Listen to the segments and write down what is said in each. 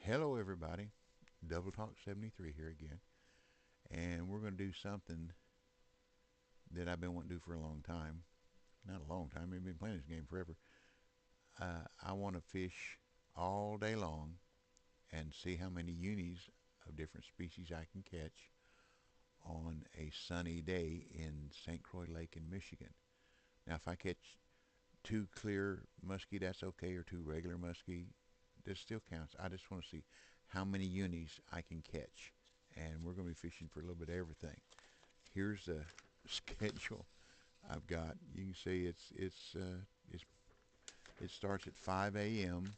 Hello, everybody. Double Talk 73 here again. And we're going to do something that I've been wanting to do for a long time. Not a long time, I've been playing this game forever. I want to fish all day long and see how many unis of different species I can catch on a sunny day in St. Croix Lake in Michigan. Now, if I catch two clear muskie, that's okay, or two regular muskie, this still counts. I just want to see how many unis I can catch. And we're going to be fishing for a little bit of everything. Here's the schedule I've got. You can see it starts at 5 a.m.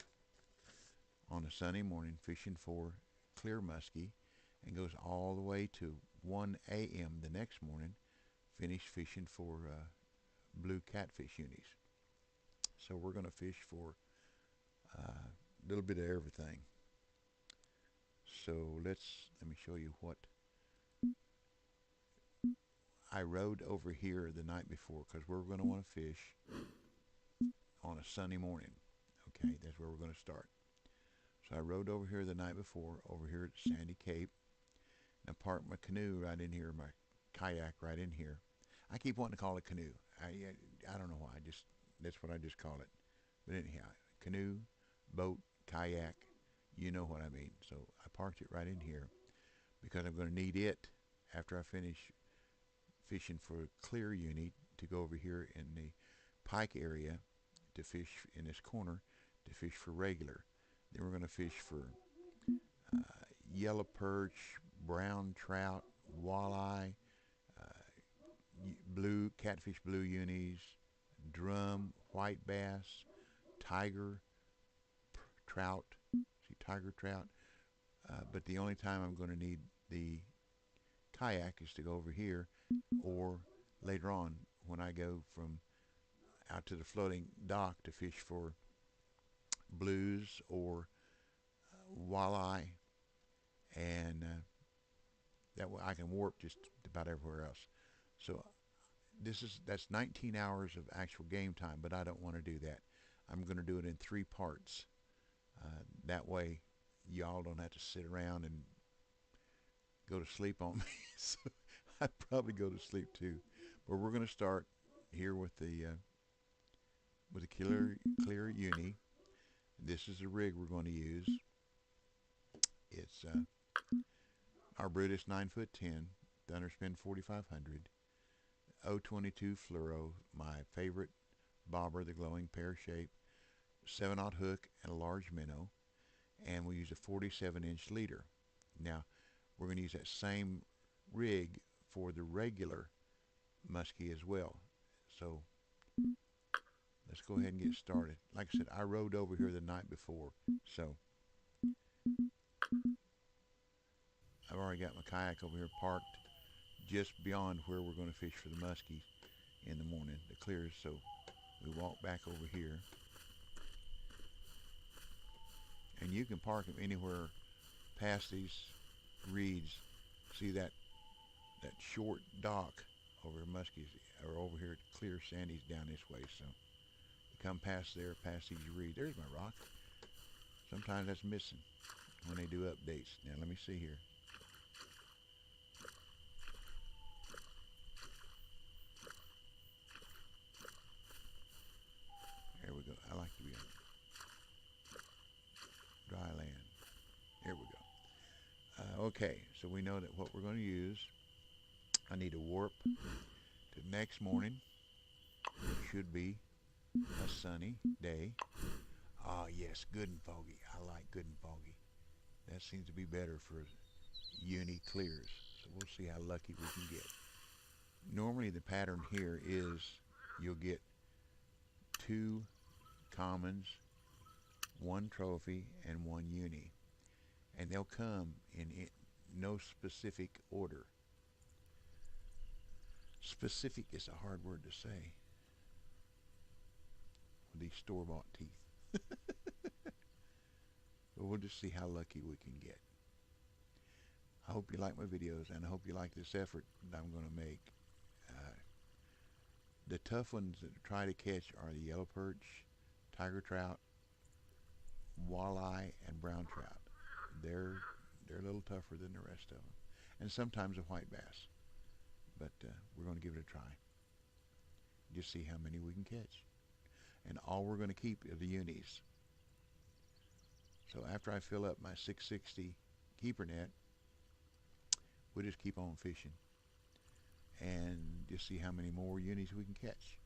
on a sunny morning fishing for clear muskie and goes all the way to 1 a.m. the next morning, finish fishing for blue catfish unis. So we're going to fish for a little bit of everything. So let me show you what I rode over here the night before, because we're going to want to fish on a sunny morning. Okay, that's where we're going to start. So I rode over here the night before, over here at Sandy Cape, and I parked my canoe right in here, my kayak right in here. I keep wanting to call it canoe. I don't know why. That's what I just call it. But anyhow, canoe, boat, kayak, you know what I mean. So I parked it right in here because I'm going to need it after I finish fishing for clear uni to go over here in the pike area to fish in this corner to fish for regular. Then we're going to fish for uh, yellow perch, brown trout, walleye, blue catfish, blue unis, drum, white bass, tiger trout. See, tiger trout. But the only time I'm going to need the kayak is to go over here, or later on when I go from out to the floating dock to fish for blues or walleye, and that way I can warp just about everywhere else. So that's 19 hours of actual game time, but I don't want to do that. I'm going to do it in 3 parts. That way, y'all don't have to sit around and go to sleep on me. So I'd probably go to sleep too. But we're going to start here with the clear uni. This is the rig we're going to use. It's our Brutus 9'10", Thunderspin 4500, 022 fluoro, my favorite bobber, the glowing pear shape, 7/0 hook, and a large minnow. And we use a 47-inch leader. Now, we're going to use that same rig for the regular muskie as well. So let's go ahead and get started. Like I said, I rode over here the night before, so I've already got my kayak over here parked just beyond where we're going to fish for the muskies in the morning, the clears. So we walk back over here, and you can park them anywhere past these reeds. See that short dock over muskies, or over here at clear sandies down this way. So you come past there, past these reeds. There's my rock. Sometimes that's missing when they do updates. Now let me see here. There we go. I like to be on dry land. There we go. Okay, so we know that what we're going to use. I need a warp to the next morning. It should be a sunny day. Ah, yes, good and foggy. I like good and foggy. That seems to be better for uni clears. So we'll see how lucky we can get. Normally the pattern here is you'll get 2 commons, 1 trophy, and 1 uni. And they'll come in no specific order. Specific is a hard word to say with these store-bought teeth. But we'll just see how lucky we can get. I hope you like my videos, and I hope you like this effort that I'm going to make. The tough ones that try to catch are the yellow perch, tiger trout, walleye, and brown trout. they're a little tougher than the rest of them, and sometimes a white bass. But we're going to give it a try. Just see how many we can catch. And all we're going to keep are the unis. So after I fill up my 660 keeper net, we'll just keep on fishing and just see how many more unis we can catch.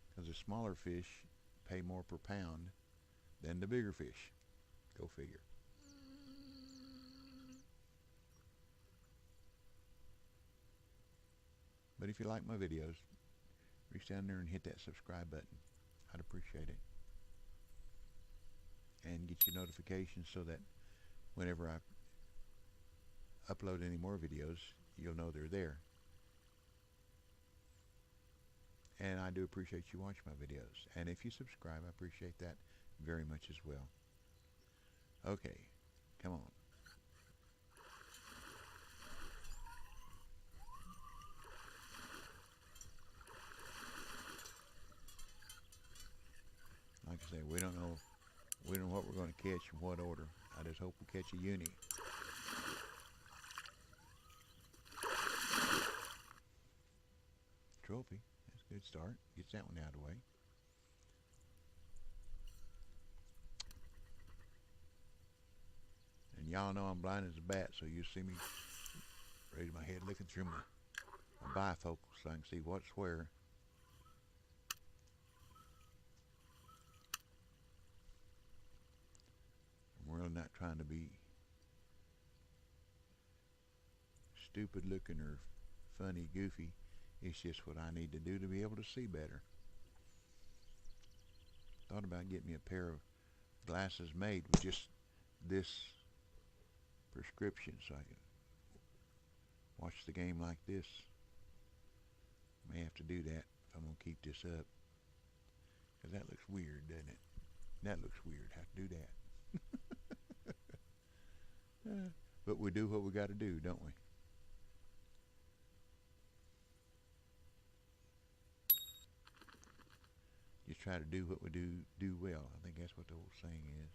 Because the smaller fish pay more per pound than the bigger fish. Go figure. But if you like my videos, reach down there and hit that subscribe button. I'd appreciate it. And get your notifications so that whenever I upload any more videos, you'll know they're there. And I do appreciate you watching my videos. And if you subscribe, I appreciate that very much as well. Okay, come on. Like I say, we don't know what we're going to catch in what order. I just hope we catch a uni. Trophy. That's a good start. Gets that one out of the way. And y'all know I'm blind as a bat, so you see me raise my head looking through my bifocal so I can see what's where. I'm really not trying to be stupid looking or funny, goofy. It's just what I need to do to be able to see better. Thought about getting me a pair of glasses made with just this prescription so I can watch the game like this. May have to do that if I'm going to keep this up. Because that looks weird, doesn't it? That looks weird. Have to do that. But we do what we got to do, don't we? Just try to do what we do well. I think that's what the old saying is.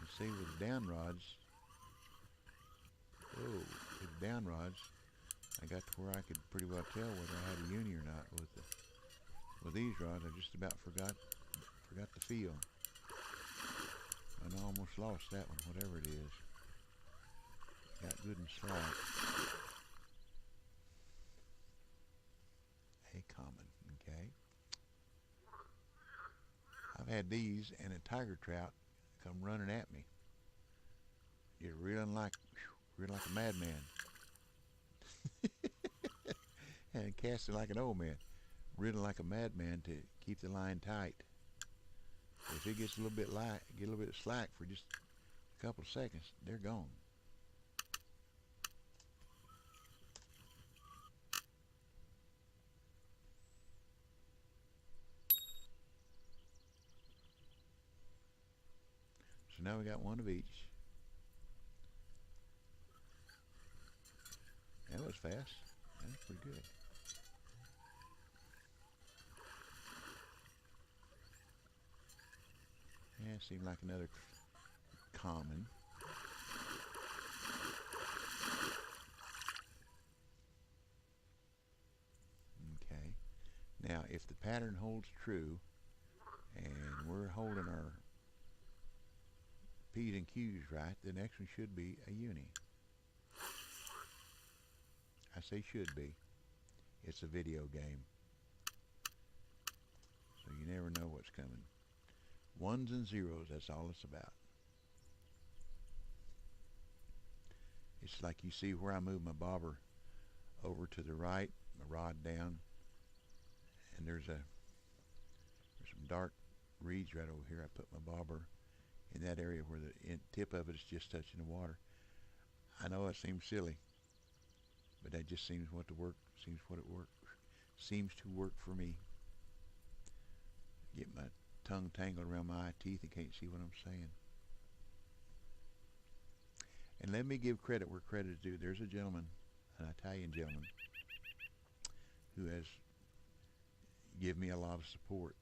You see, with down rods, with down rods, I got to where I could pretty well tell whether I had a uni or not. With these rods, I just about forgot the feel. And I almost lost that one, whatever it is. Got good and slack. A common, okay. I've had these and a tiger trout come running at me. You're reeling like a madman. And casting like an old man. Reeling like a madman to keep the line tight. If it gets a little bit slack for just a couple of seconds, they're gone. So now we got one of each. That was fast. That's pretty good. Yeah, it seemed like another common. Okay. Now, if the pattern holds true, and we're holding our P's and Q's right, the next one should be a uni. I say should be. It's a video game. So you never know what's coming. Ones and zeros, that's all it's about. It's like you see where I move my bobber over to the right, my rod down, and there's some dark reeds right over here. I put my bobber in that area where the tip of it is just touching the water. I know it seems silly, but that just seems to work for me. Get my tongue tangled around my teeth and can't see what I'm saying. And let me give credit where credit is due. There's a gentleman, an Italian gentleman, who has given me a lot of support.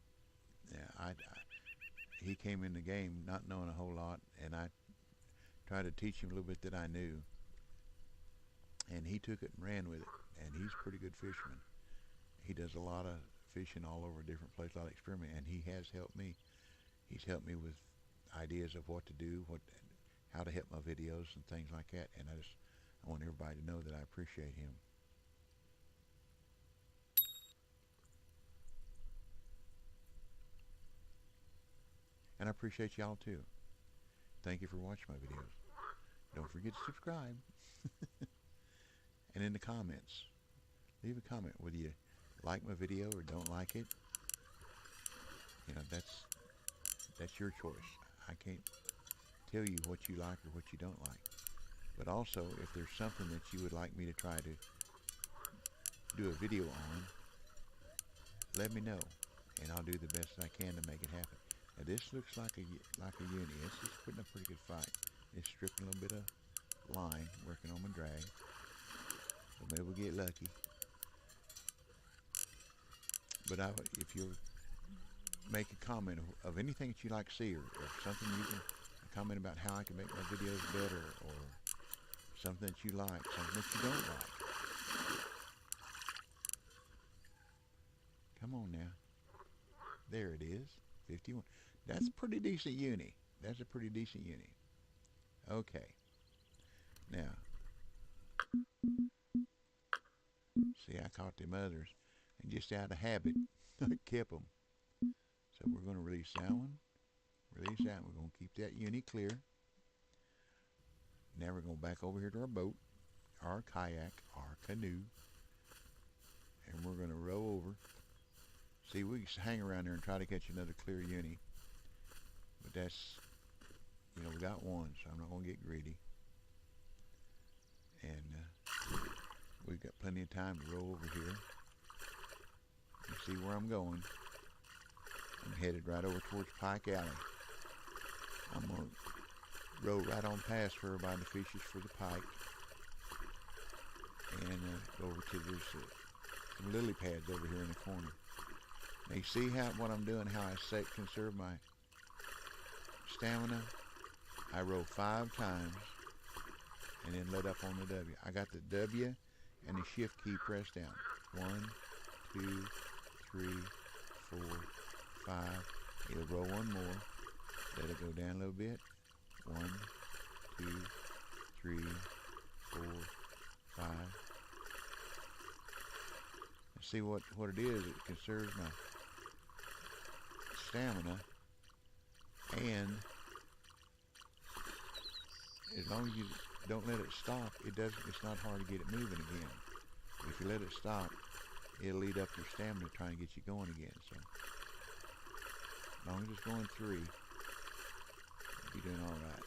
Yeah, he came in the game not knowing a whole lot, and I tried to teach him a little bit that I knew, and he took it and ran with it. And he's a pretty good fisherman. He does a lot of fishing all over different places, a lot of experimenting, and he has helped me. He's helped me with ideas of what to do, how to help my videos and things like that. And I want everybody to know that I appreciate him. And I appreciate y'all too. Thank you for watching my videos. Don't forget to subscribe. And in the comments, leave a comment whether you like my video or don't like it. You know, that's your choice. I can't tell you what you like or what you don't like. But also, if there's something that you would like me to try to do a video on, let me know, and I'll do the best I can to make it happen. Now this looks like a uni. It's just putting a pretty good fight. It's stripping a little bit of line, working on my drag. So maybe we'll get lucky. But if you'll make a comment of anything that you like to see, or something you can comment about how I can make my videos better, or something that you like, something that you don't like. Come on now. There it is. 51. That's a pretty decent uni. That's a pretty decent uni. Okay. Now, see, I caught them others, and just out of habit, I kept them. So we're going to release that one. Release that one. We're going to keep that uni clear. Now we're going back over here to our boat, our kayak, our canoe, and we're going to row over. See, we can hang around there and try to catch another clear uni, but that's, you know, we got one, so I'm not going to get greedy. And we've got plenty of time to row over here. You see where I'm going. I'm headed right over towards Pike Alley. I'm going to row right on past her by the fishes for the pike, and go over to there's some lily pads over here in the corner. Now you see what I'm doing, how I conserve my stamina. I row 5 times and then let up on the W. I got the W and the shift key pressed down. 1, 2, 3, 4, 5. It'll roll one more. Let it go down a little bit. 1, 2, 3, 4, 5. And see what it is. It conserves my stamina, and as long as you don't let it stop, it's not hard to get it moving again. If you let it stop, it'll eat up your stamina trying to get you going again. So as long as it's going 3, you'll be doing all right.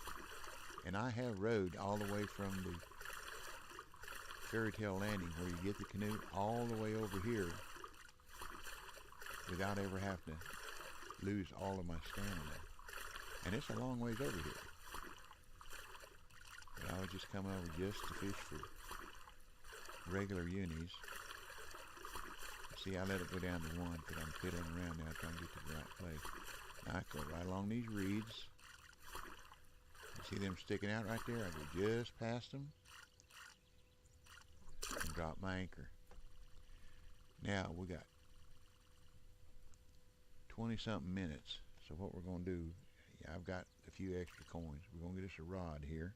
And I have rowed all the way from the fairy tale landing where you get the canoe all the way over here without ever having to lose all of my stamina. And it's a long ways over here. But I was just coming over just to fish for regular unis. See, I let it go down to 1 because I'm fiddling around now trying to get to the right place. Now I go right along these reeds. You see them sticking out right there? I go just past them and drop my anchor. Now we got 20-something minutes. So what we're going to do, I've got a few extra coins. We're going to get us a rod here.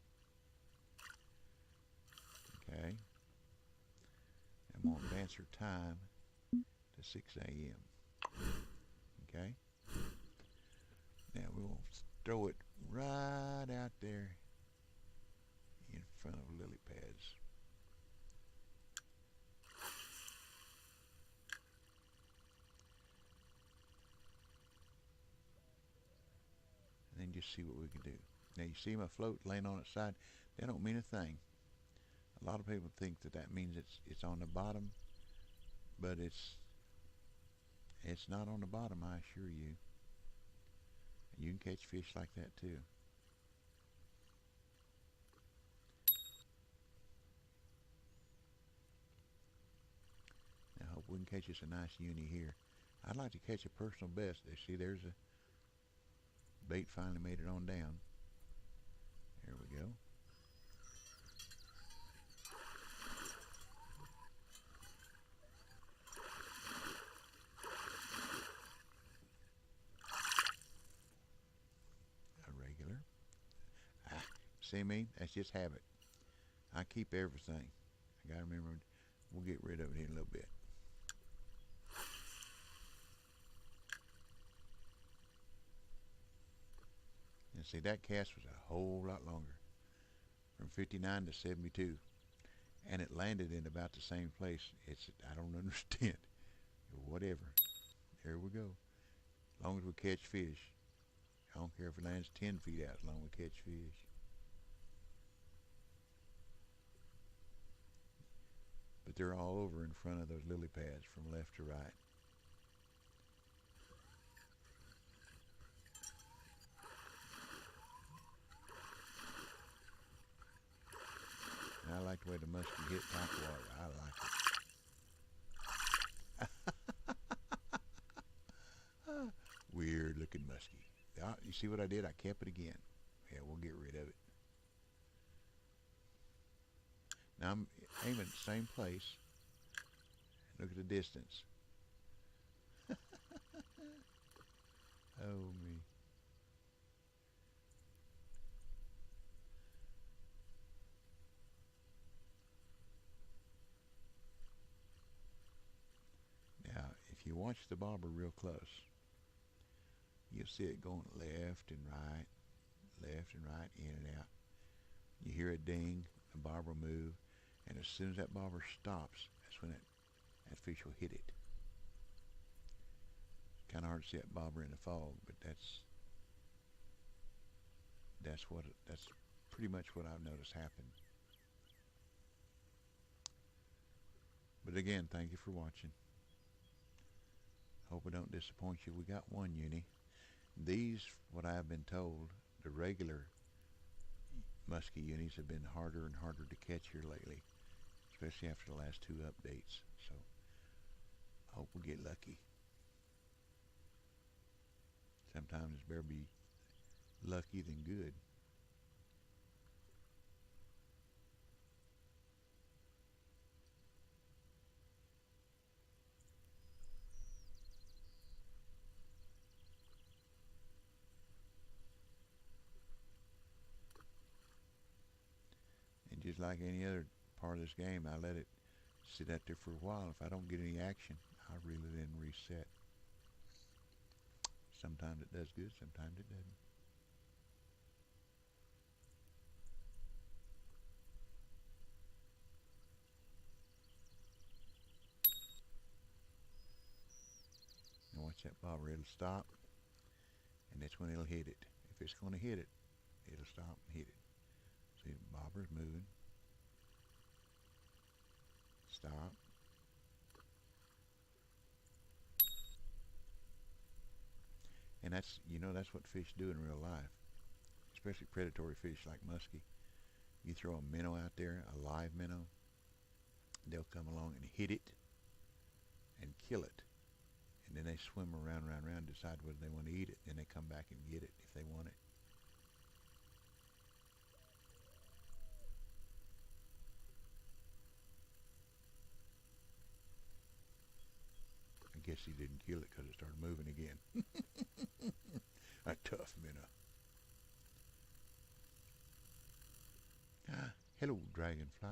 Okay. I'm going to advance our time to 6 a.m. Okay. Now we will throw it right out there in front of lily pads. And then just see what we can do. Now you see my float laying on its side. That don't mean a thing. A lot of people think that means it's on the bottom, but it's not on the bottom, I assure you. You can catch fish like that too. I hope we can catch us a nice uni here. I'd like to catch a personal best. See, there's a bait finally made it on down. There we go. A regular. Ah, see me? That's just habit. I keep everything. I gotta remember. We'll get rid of it here in a little bit. And see, that cast was a whole lot longer, from 59 to 72, and it landed in about the same place. I don't understand. Whatever. There we go. As long as we catch fish. I don't care if it lands 10 feet out, as long as we catch fish. But they're all over in front of those lily pads from left to right. And I like the way the muskie hit top water. I like it. Weird looking muskie. You see what I did? I kept it again. Yeah, we'll get rid of it. Now I'm aiming at the same place. Look at the distance. Oh me. Now, if you watch the bobber real close, you'll see it going left and right, in and out. You hear a ding, the bobber will move, and as soon as that bobber stops, that's when that fish will hit it. It's kind of hard to see that bobber in the fog, but that's pretty much what I've noticed happen. But again, thank you for watching. Hope I don't disappoint you. We got one uni. These, what I've been told, the regular muskie unis have been harder and harder to catch here lately, especially after the last two updates. So I hope we get lucky. Sometimes it's better be lucky than good. And just like any other part of this game, I let it sit out there for a while. If I don't get any action, I reel it in and reset. Sometimes it does good, sometimes it doesn't. And watch that bobber, it'll stop, and that's when it'll hit it. If it's going to hit it, it'll stop and hit it. See, the bobber's moving. Stop. And that's what fish do in real life, especially predatory fish like muskie. You throw a minnow out there, a live minnow, they'll come along and hit it and kill it. And then they swim around, decide whether they want to eat it. Then they come back and get it if they want it. I guess he didn't kill it because it started moving again. A tough minnow. Ah, hello, dragonfly.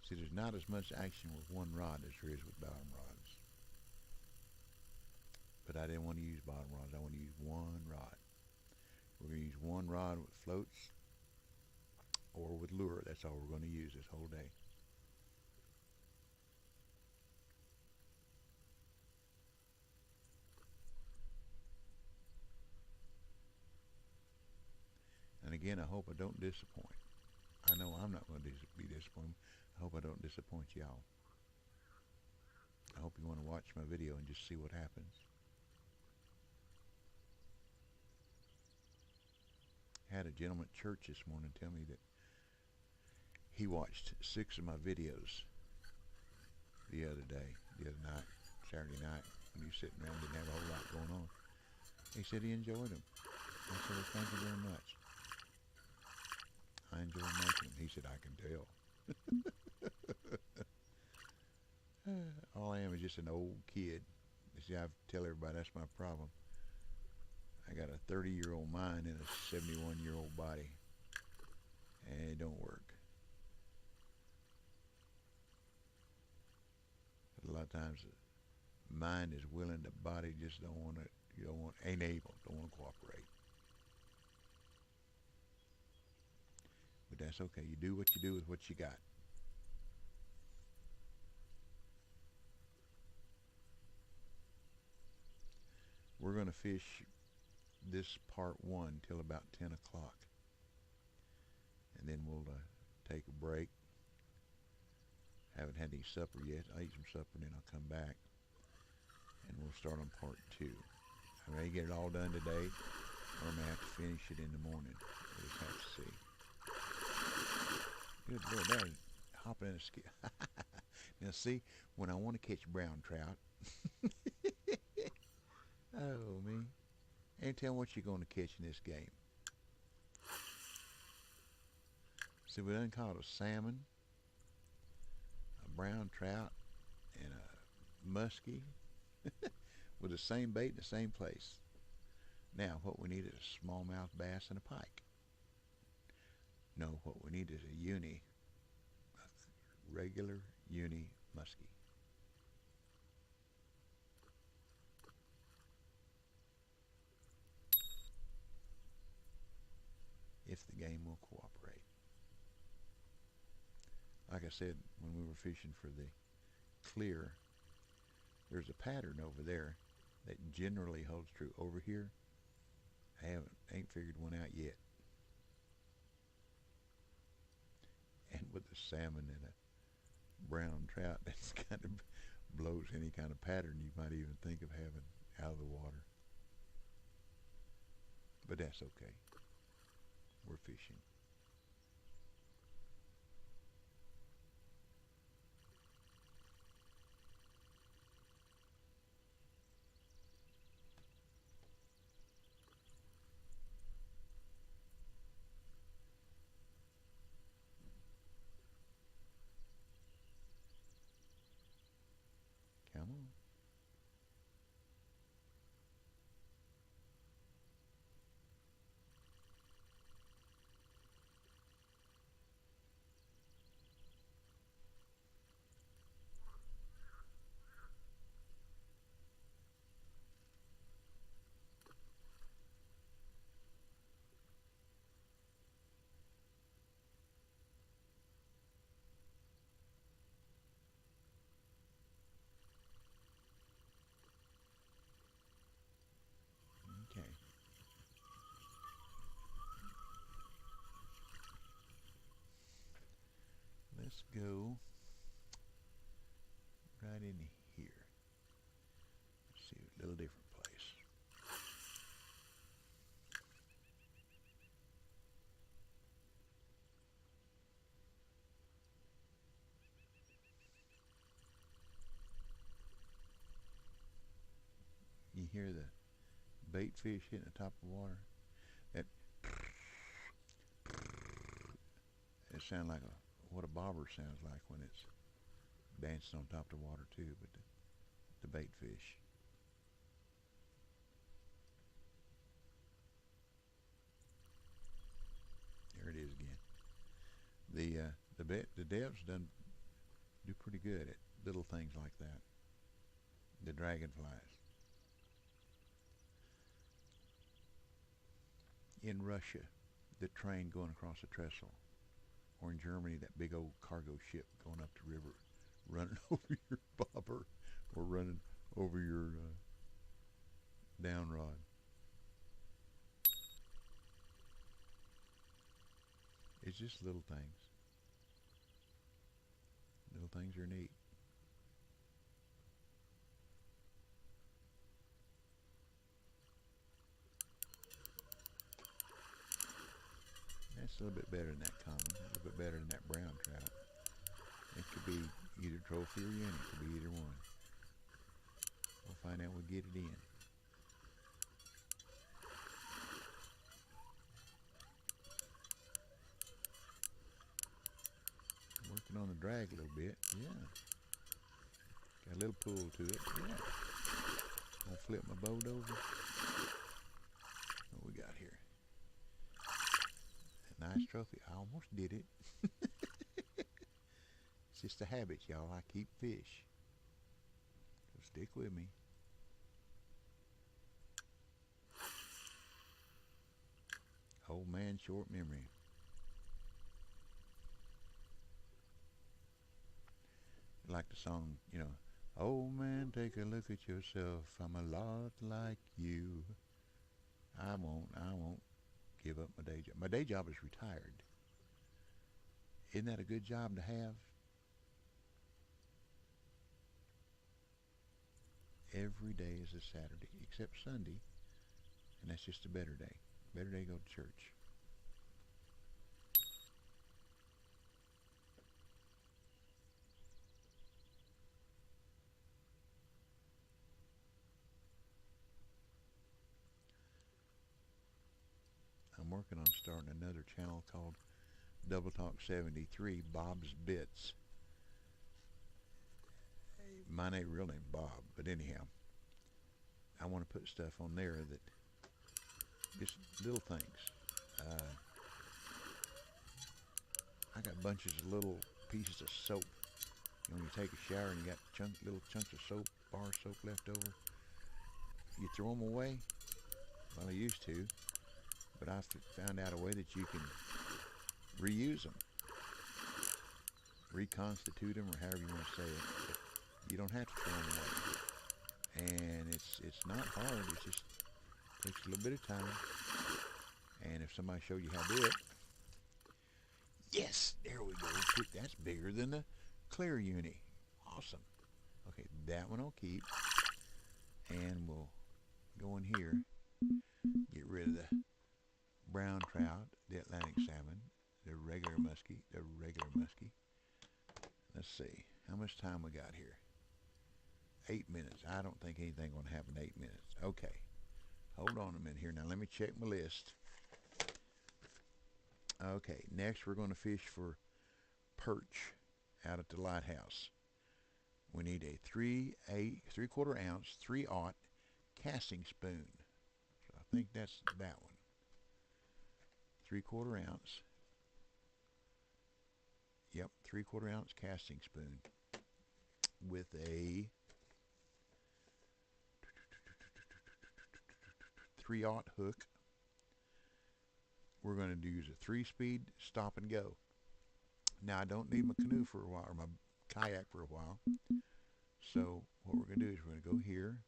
See, there's not as much action with one rod as there is with bottom rods. But I didn't want to use bottom rods. I want to use one rod. We're going to use one rod with floats or with lure. That's all we're going to use this whole day. And again, I hope I don't disappoint. I know I'm not going to be disappointed. I hope I don't disappoint y'all. you want to watch my video and just see what happens. I had a gentleman at church this morning tell me that he watched 6 of my videos the other night, Saturday night, when he was sitting around, didn't have a whole lot going on. He said he enjoyed them. I said, well, thank you very much. I enjoy making them. He said, I can tell. All I am is just an old kid. You see, I tell everybody that's my problem. I got a 30-year-old mind and a 71-year-old body, and it don't work. But a lot of times, the mind is willing, the body just don't want to. Ain't able, don't want to cooperate. But that's okay. You do what you do with what you got. We're going to fish this part 1 till about 10 o'clock. And then we'll take a break. Haven't had any supper yet. I'll eat some supper and then I'll come back. And we'll start on part 2. I may get it all done today, or I may have to finish it in the morning. We'll just have to see. Good Lord, that is hopping in a ski. Now see, when I want to catch brown trout, oh me, ain't tell what you're going to catch in this game. See, we done caught a salmon, a brown trout, and a muskie with the same bait in the same place. Now, what we need is a smallmouth bass and a pike. No, what we need is a uni, a regular uni muskie. If the game will cooperate. Like I said, when we were fishing for the clear, there's a pattern over there that generally holds true. Over here, I ain't figured one out yet. And with the salmon and a brown trout, that's kind of blows any kind of pattern you might even think of having out of the water. But that's okay. We're fishing. Come on. Okay. Let's go right in here. Let's see, a little different place. You hear the bait fish hitting the top of the water? That it sounds like what a bobber sounds like when it's dancing on top of the water too, but the bait fish. There it is again. The depths do pretty good at little things like that. The dragonflies. In Russia, the train going across the trestle, or in Germany, that big old cargo ship going up the river, running over your bobber, or running over your down rod. It's just little things. Little things are neat. It's a little bit better than that common, a little bit better than that brown trout. It could be either trophy or uni. It could be either one. We'll find out when we get it in. Working on the drag a little bit. Yeah. Got a little pull to it. Yeah. Gonna flip my boat over. What we got here? A nice trophy. I almost did it. It's just a habit, y'all. I keep fish. So stick with me. Old man, short memory. Like the song, you know. Old man, take a look at yourself. I'm a lot like you. I won't give up my day job. My day job is retired. Isn't that a good job to have? Every day is a Saturday, except Sunday, and that's just a better day. Better day to go to church. I'm working on starting another channel called Double Talk 73, Bob's Bits. My real name Bob, but anyhow, I want to put stuff on there that just little things. I got bunches of little pieces of soap. You know, when you take a shower and you got little chunks of soap, bar soap left over, you throw them away. Well, I used to, but I found out a way that you can reuse them, reconstitute them, or however you want to say it. But you don't have to throw them away, and it's not hard. It just takes a little bit of time. And if somebody showed you how to do it, yes, there we go. That's bigger than the clear uni. Awesome. Okay, that one I'll keep, and we'll go in here, get rid of the brown trout, the Atlantic salmon, the regular muskie. Let's see, how much time we got here? 8 minutes. I don't think anything gonna happen in 8 minutes. Okay, hold on a minute here. Now let me check my list. Okay, next we're going to fish for perch out at the lighthouse. We need a 3/4 ounce, 3/0 casting spoon. So I think that's that one. 3/4 ounce. Yep, 3/4 ounce casting spoon with a 3/0 hook. We're going to use a 3-speed stop and go. Now I don't need my canoe for a while, or my kayak for a while. So what we're going to do is we're going to go here.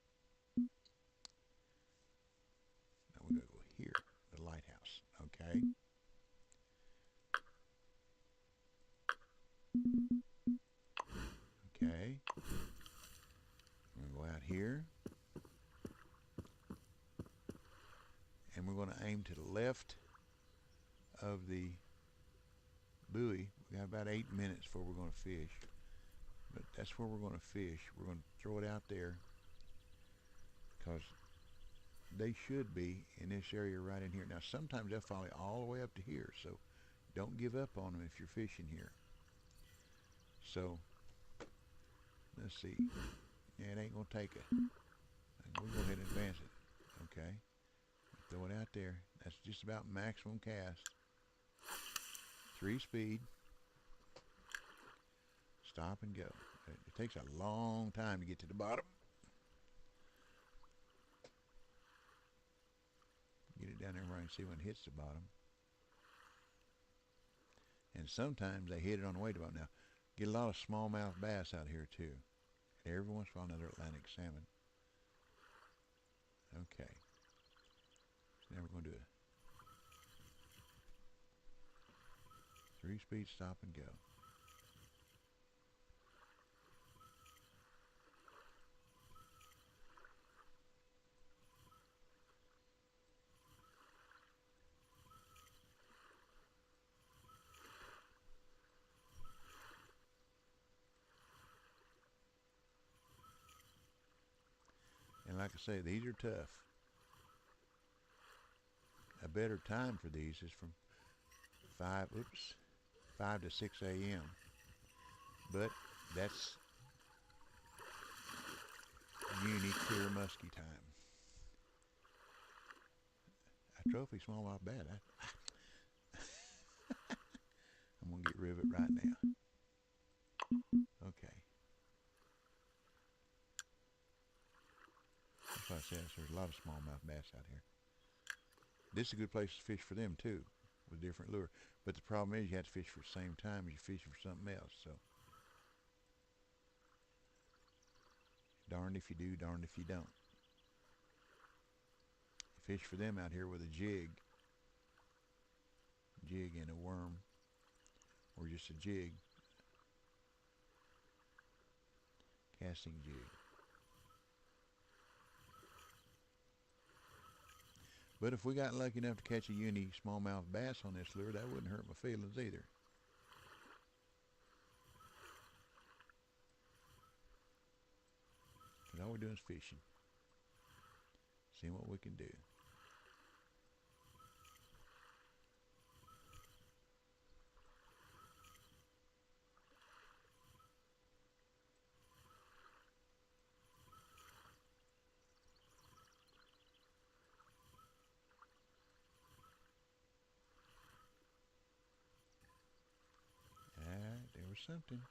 Now we're going to go here, the lighthouse. Okay. Okay. We're going to go out here. And we're going to aim to the left of the buoy. We got about 8 minutes before we're going to fish. But that's where we're going to fish. We're going to throw it out there because they should be in this area right in here. Now sometimes they'll follow all the way up to here, so don't give up on them if you're fishing here. So let's see. Yeah, it ain't going to take it. We'll go ahead and advance it. Okay. Throw it out there. That's just about maximum cast. 3-speed. Stop and go. It takes a long time to get to the bottom. Get it down there where I can see when it hits the bottom. And sometimes they hit it on the way to the bottom. Now, get a lot of smallmouth bass out here too. And every once in a while another Atlantic salmon. Okay. So now we're going to do a 3-speed stop and go. like I say, these are tough. A better time for these is from 5 to 6 a.m. But that's uni clear musky time. A trophy smallmouth bass. I'm gonna get rivet right now. Okay. That's why I said there's a lot of smallmouth bass out here. This is a good place to fish for them too, with different lure. But the problem is you have to fish for the same time as you fish for something else. So darned if you do, darned if you don't. You fish for them out here with a jig and a worm, or just a jig, casting jig. But if we got lucky enough to catch a uni smallmouth bass on this lure, that wouldn't hurt my feelings either. Because all we're doing is fishing. Seeing what we can do. There was something.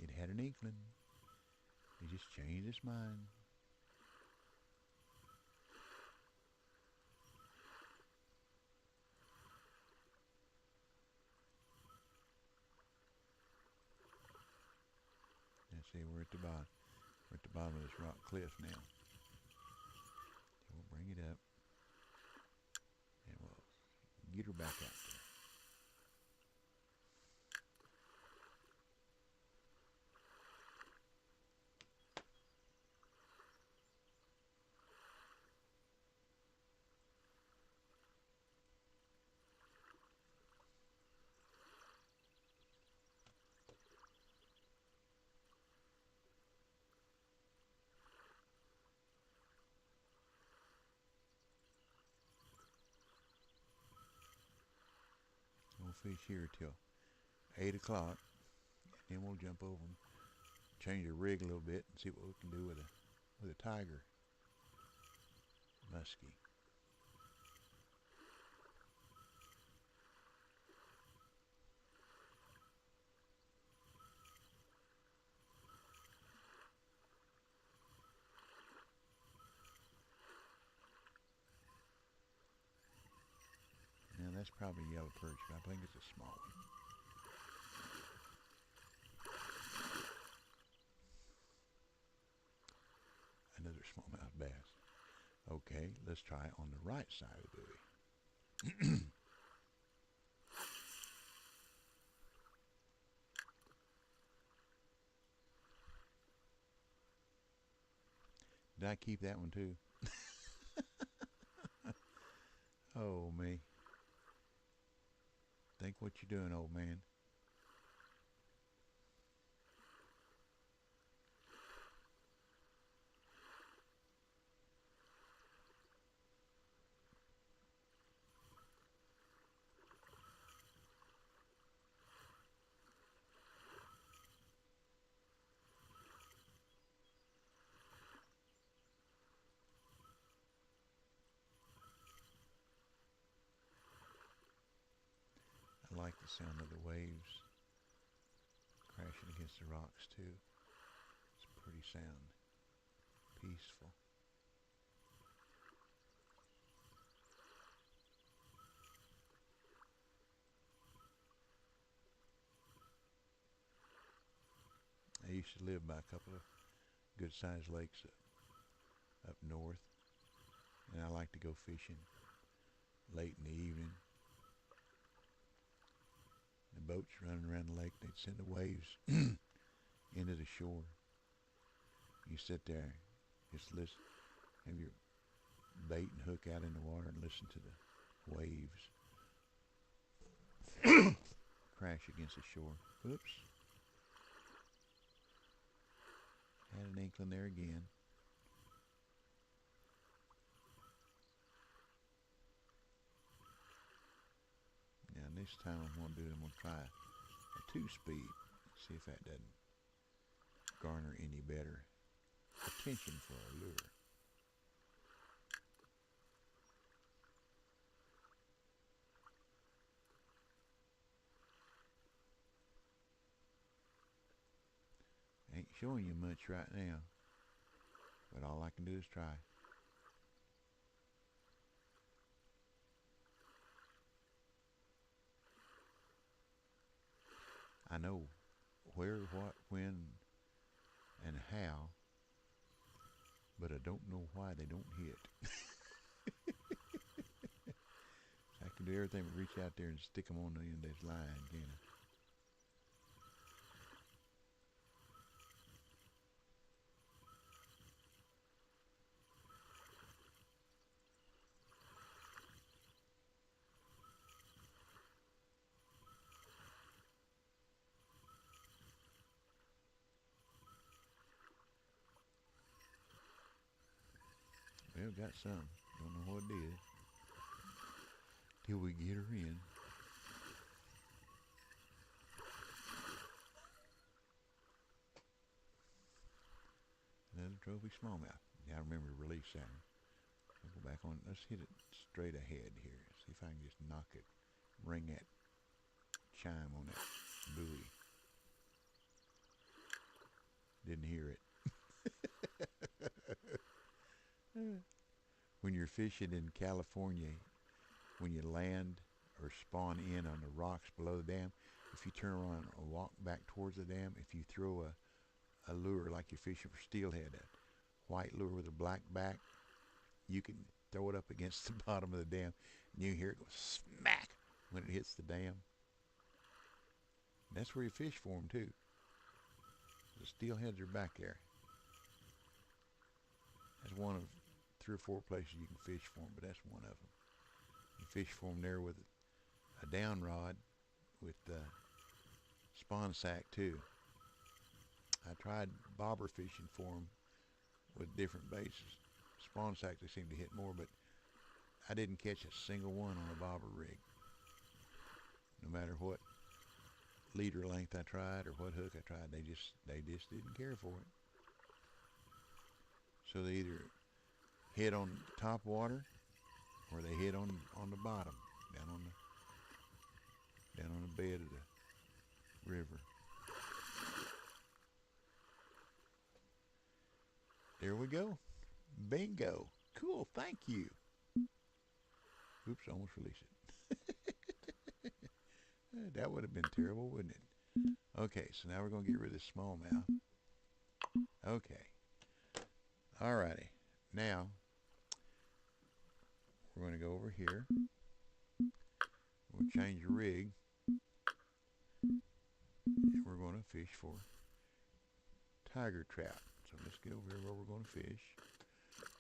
It had an inkling. He just changed his mind. Let's see, we're at the bottom. We're at the bottom of this rock cliff now. So we'll bring it up. And we'll get her back out there. We'll fish here till 8 o'clock. Then we'll jump over and change the rig a little bit and see what we can do with a tiger muskie. Now that's probably a yellow perch, but I think it's a small one. Another smallmouth bass. Okay, let's try it on the right side of the buoy. Did I keep that one too? Oh, me. Think what you're doing, old man. I like the sound of the waves crashing against the rocks too. It's a pretty sound. Peaceful. I used to live by a couple of good-sized lakes up north, and I like to go fishing late in the evening. The boats running around the lake, they'd send the waves into the shore. You sit there, just listen, have your bait and hook out in the water and listen to the waves crash against the shore. Oops. Had an inkling there again. Now this time I'm going to try a 2-speed. See if that doesn't garner any better attention for a lure. Ain't showing you much right now, but all I can do is try. I know where, what, when, and how, but I don't know why they don't hit. I can do everything but reach out there and stick them on the end of this line, can I? Well, got some. Don't know what it is till we get her in. Another trophy smallmouth. Now remember to release that one. I'll go back on. Let's hit it straight ahead here. See if I can just knock it, ring that chime on that buoy. Didn't hear it. When you're fishing in California, when you land or spawn in on the rocks below the dam, if you turn around and walk back towards the dam, if you throw a lure like you're fishing for steelhead, a white lure with a black back, you can throw it up against the bottom of the dam and you hear it go smack when it hits the dam. That's where you fish for them too. The steelheads are back there. That's one of 3 or 4 places you can fish for them, but that's one of them. You fish for them there with a down rod with spawn sack too. I tried bobber fishing for them with different baits. Spawn sack they seem to hit more, but I didn't catch a single one on a bobber rig. No matter what leader length I tried or what hook I tried, they just didn't care for it. So they either hit on top water or they hit on the bottom, down on the bed of the river. There we go. Bingo. Cool, thank you. Oops, I almost released it. That would have been terrible, wouldn't it? Okay, so now we're going to get rid of this smallmouth. Okay. Alrighty. Now, we're going to go over here. We'll change the rig. And we're going to fish for tiger trout. So let's get over here where we're going to fish.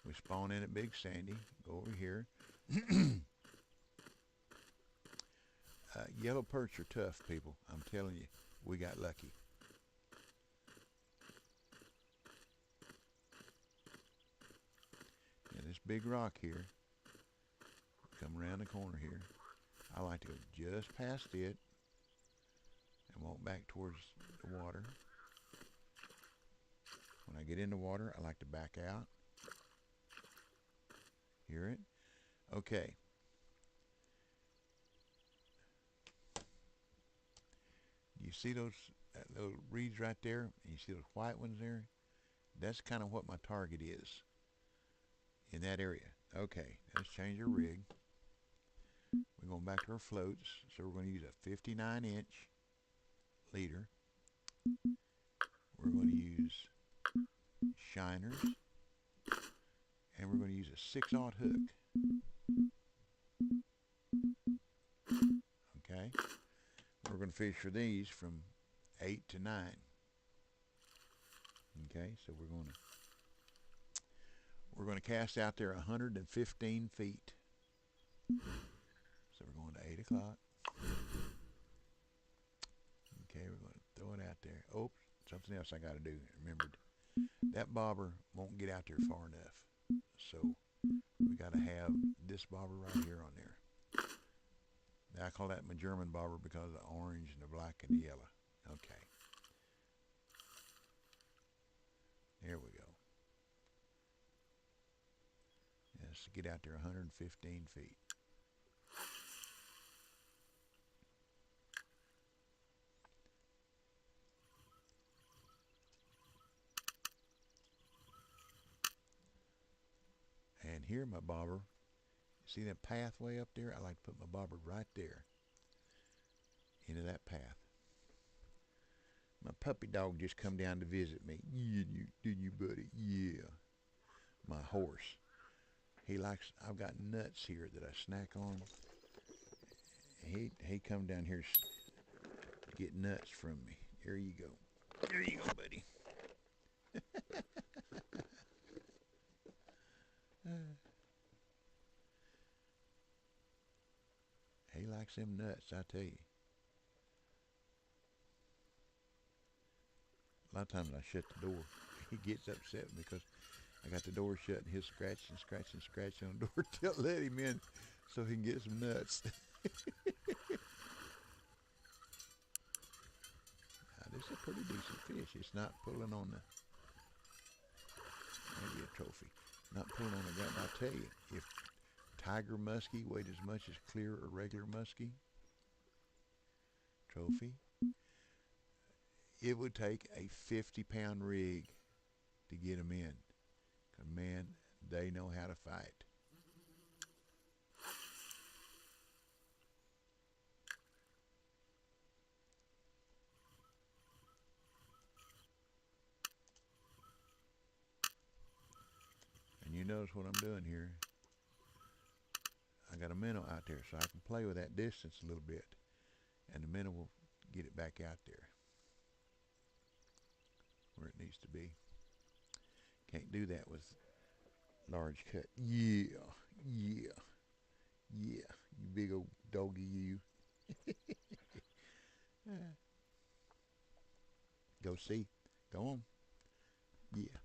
We spawn in at Big Sandy. Go over here. Yellow perch are tough, people. I'm telling you, we got lucky. And this big rock here, come around the corner here. I like to go just past it and walk back towards the water. When I get in the water, I like to back out. Hear it? Okay. You see those reeds right there? And you see those white ones there? That's kind of what my target is in that area. Okay, let's change our rig. We're going back to our floats. So we're going to use a 59-inch leader. We're going to use shiners. And we're going to use a 6/0 hook. Okay. We're going to fish for these from 8 to 9. Okay, so we're going to cast out there 115 feet. So we're going to 8 o'clock. Okay, we're going to throw it out there. Oh, something else I got to do. Remembered. That bobber won't get out there far enough. So we got to have this bobber right here on there. Now, I call that my German bobber because of the orange and the black and the yellow. Okay, there we go. Let's get out there 115 feet. And here my bobber, see that pathway up there? I like to put my bobber right there into that path. My puppy dog just come down to visit me. Yeah, did you, buddy? Yeah. My horse. He likes. I've got nuts here that I snack on. He come down here to get nuts from me. There you go. There you go, buddy. He likes them nuts, I tell you. A lot of times I shut the door. He gets upset with me because I got the door shut and he'll scratch and scratch and scratch on the door till I let him in so he can get some nuts. This is a pretty decent fish. It's not pulling on the, maybe a trophy, not pulling on the gut. I'll tell you, if tiger muskie weighed as much as clear or regular muskie, trophy, it would take a 50-pound rig to get them in. Because, man, they know how to fight. And you notice what I'm doing here. I got a minnow out there so I can play with that distance a little bit. And the minnow will get it back out there where it needs to be. Can't do that with large cut. Yeah, yeah, yeah. You big old doggy, you. Go see. Go on. Yeah.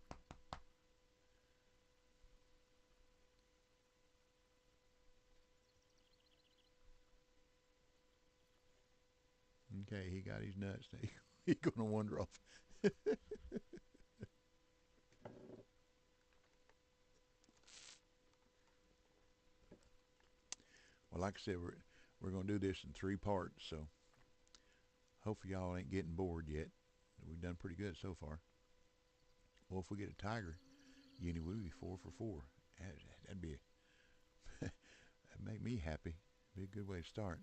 Okay, he got his nuts. He's gonna wander off. Well, like I said, we're gonna do this in 3 parts. So hopefully y'all ain't getting bored yet. We've done pretty good so far. Well, if we get a tiger, Uni, we'll be 4 for 4. That'd be that'd make me happy. Be a good way to start.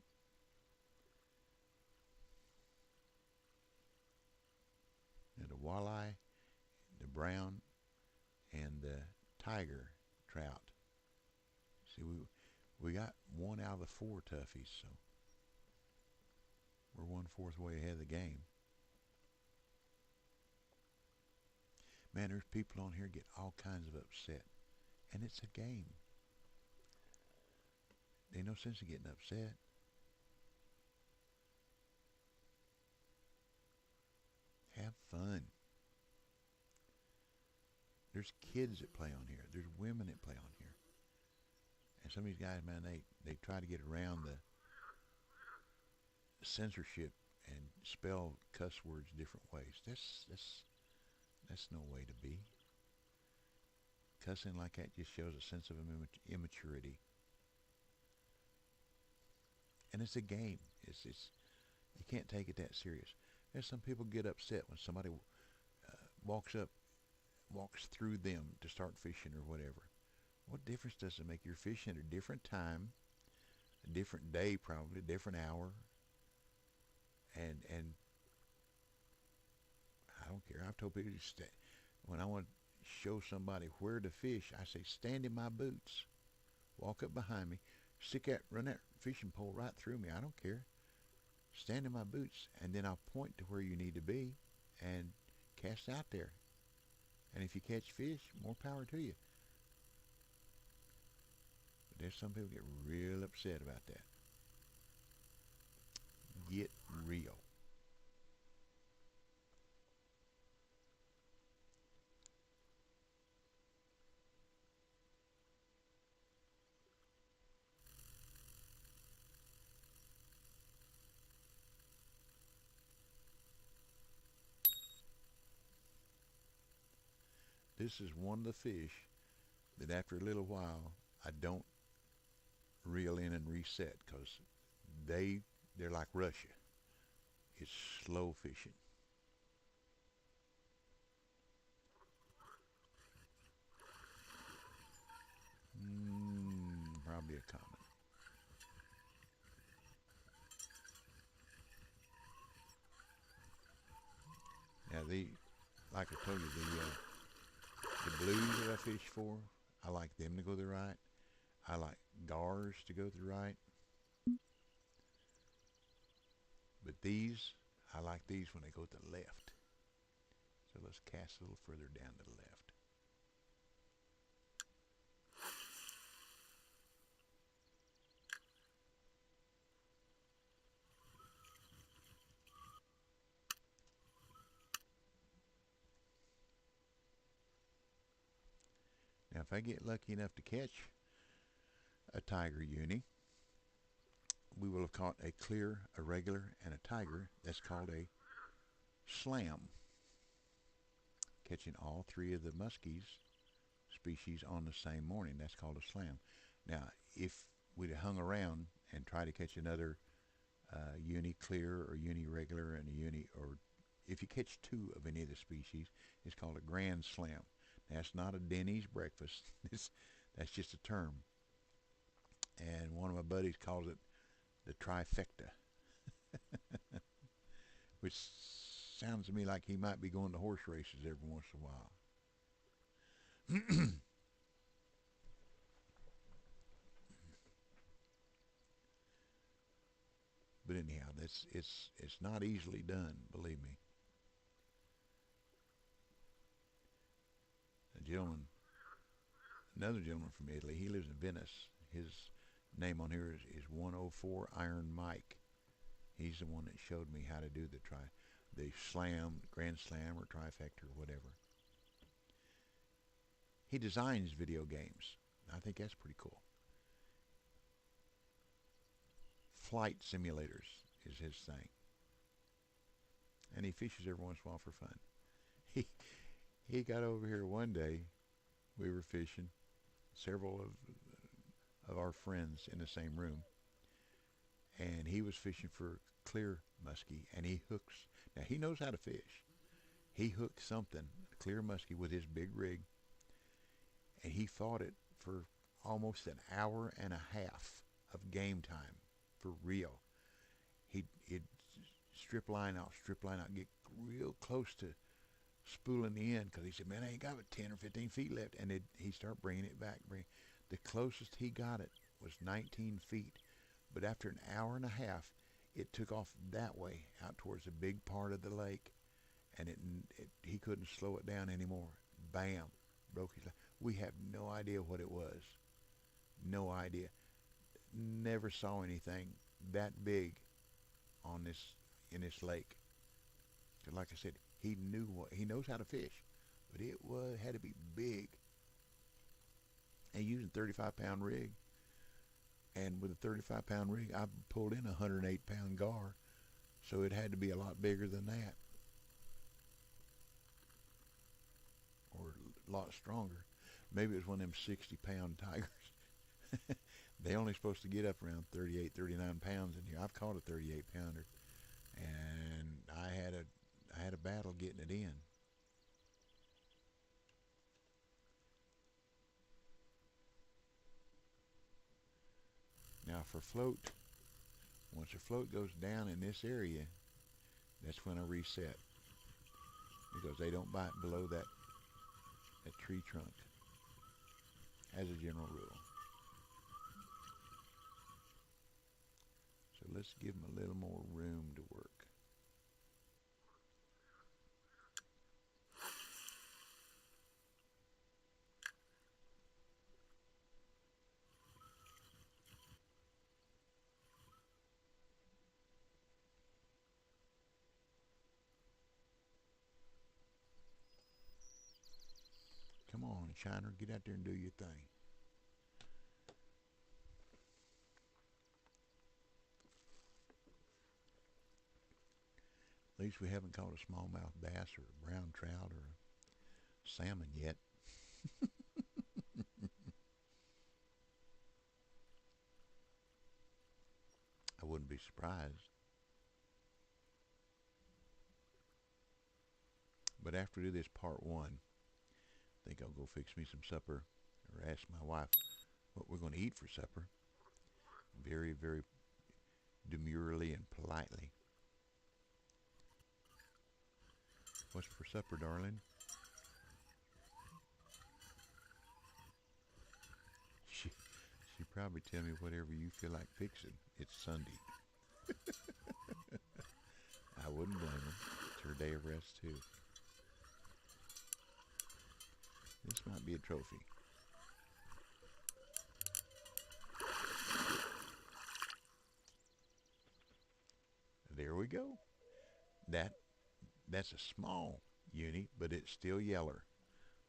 And the walleye, the brown, and the tiger trout. See, we got 1 out of the 4 toughies, so we're 1/4 way ahead of the game. Man, there's people on here get all kinds of upset, and it's a game. Ain't no sense in getting upset. Have fun. There's kids that play on here. There's women that play on here. And some of these guys, man, they try to get around the censorship and spell cuss words different ways. That's no way to be. Cussing like that just shows a sense of immaturity. And it's a game. It's you can't take it that serious. There's some people get upset when somebody walks up, walks through them to start fishing or whatever. What difference does it make? You're fishing at a different time, a different day probably, a different hour, and I don't care. I've told people to when I want to show somebody where to fish, I say stand in my boots, walk up behind me, run that fishing pole right through me. I don't care. Stand in my boots, and then I'll point to where you need to be and cast out there. And if you catch fish, more power to you. But there's some people get real upset about that. Get real. This is one of the fish that after a little while I don't reel in and reset because they're like Russia. It's slow fishing. Probably a common. Now like I told you, the blues that I fish for, I like them to go to the right. I like gars to go to the right, but these, I like these when they go to the left. So let's cast a little further down to the left. Now, if I get lucky enough to catch a tiger uni, we will have caught a clear, a regular, and a tiger. That's called a slam. Catching all three of the muskies species on the same morning. That's called a slam. Now, if we'd have hung around and tried to catch another uni clear or uni regular and a uni, or if you catch two of any of the species, it's called a grand slam. That's not a Denny's breakfast. That's just a term. And one of my buddies calls it the trifecta, which sounds to me like he might be going to horse races every once in a while. But anyhow, that's it's not easily done, believe me. A gentleman, another gentleman from Italy, he lives in Venice. His name on here is 104 Iron Mike. He's the one that showed me how to do the slam, grand slam, or trifecta, or whatever. He designs video games. I think that's pretty cool. Flight simulators is his thing, and he fishes every once in a while for fun. He he got over here one day. We were fishing, several of our friends in the same room, and he was fishing for clear muskie, and he hooks. Now he knows how to fish. He hooked something, clear muskie, with his big rig, and he fought it for almost an hour and a half of game time for real. He'd strip line out, get real close to spooling the end because he said, "Man, I ain't got but 10 or 15 feet left," and he started bringing it back. The closest he got it was 19 feet, but after an hour and a half, it took off that way out towards the big part of the lake, and he couldn't slow it down anymore. Bam, broke his leg. We have no idea what it was. No idea. Never saw anything that big on this in this lake. 'Cause like I said, he knows how to fish, but it had to be big. And using 35-pound rig, and with a 35-pound rig, I pulled in a 108-pound gar, so it had to be a lot bigger than that, or a lot stronger. Maybe it was one of them 60-pound tigers. They only supposed to get up around 38, 39 pounds in here. I've caught a 38-pounder, and I had a battle getting it in. Now for float, once the float goes down in this area, that's when I reset, because they don't bite below that tree trunk as a general rule. So let's give them a little more room to work. Come on, Shiner, get out there and do your thing. At least we haven't caught a smallmouth bass or a brown trout or a salmon yet. I wouldn't be surprised. But after we do this part one, I think I'll go fix me some supper or ask my wife what we're going to eat for supper. Very, very demurely and politely. What's for supper, darling? She, she probably tell me whatever you feel like fixing. It's Sunday. I wouldn't blame her. It's her day of rest too. This might be a trophy. There we go. That that's a small uni, but it's still yeller.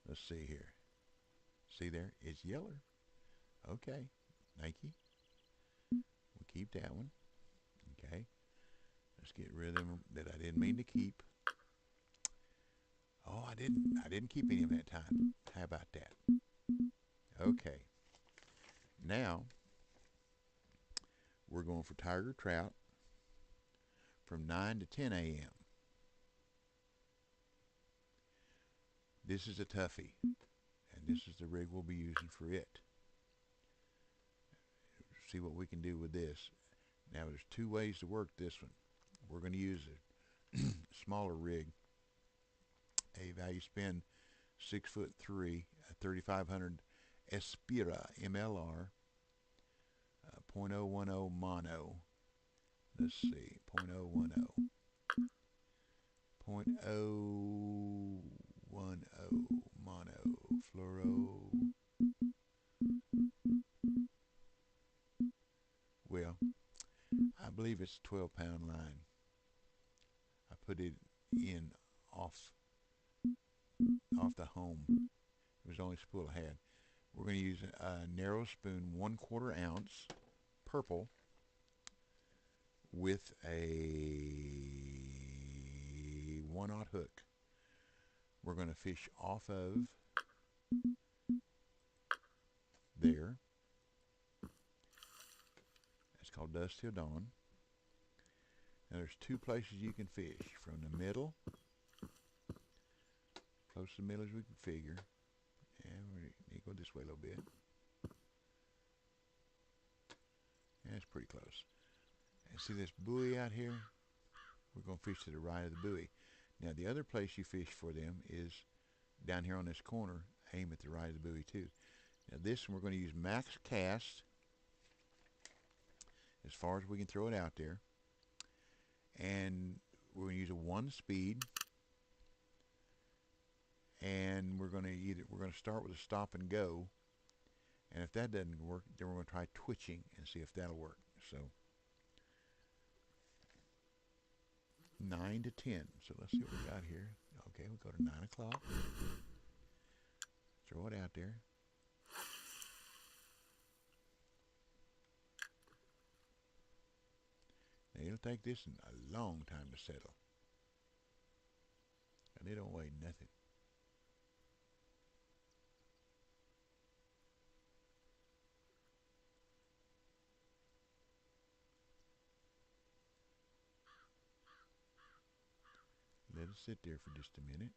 Let's see here. See there? It's yeller. Okay. Thank you. We'll keep that one. Okay. Let's get rid of them that I didn't mean to keep. Oh, I didn't. I didn't keep any of that time. How about that? Okay. Now we're going for tiger trout from 9 to 10 a.m. This is a toughie, and this is the rig we'll be using for it. See what we can do with this. Now there's two ways to work this one. We're going to use a smaller rig, a value spin 6'3", a 3500 Espira MLR, 0.010 mono. Let's see, 0.010. 0.010 mono fluoro. Well, I believe it's a 12-pound line. I put it in off the home. It was the only spool I had. We're going to use a narrow spoon, 1/4 ounce, purple, with a 1/0 hook. We're going to fish off of there. It's called Dusk Till Dawn. Now there's two places you can fish. From the middle, close to the middle as we can figure. And we need to go this way a little bit. Yeah, it's pretty close. And see this buoy out here? We're going to fish to the right of the buoy. Now the other place you fish for them is down here on this corner. Aim at the right of the buoy too. Now this one we're going to use max cast as far as we can throw it out there. And we're going to use a 1 speed. And we're going to start with a stop and go. And if that doesn't work, then we're going to try twitching and see if that'll work. So 9 to 10. So let's see what we got here. Okay, we go to 9 o'clock. Throw it out there. Now it'll take this a long time to settle. And they don't weigh nothing. Let it sit there for just a minute.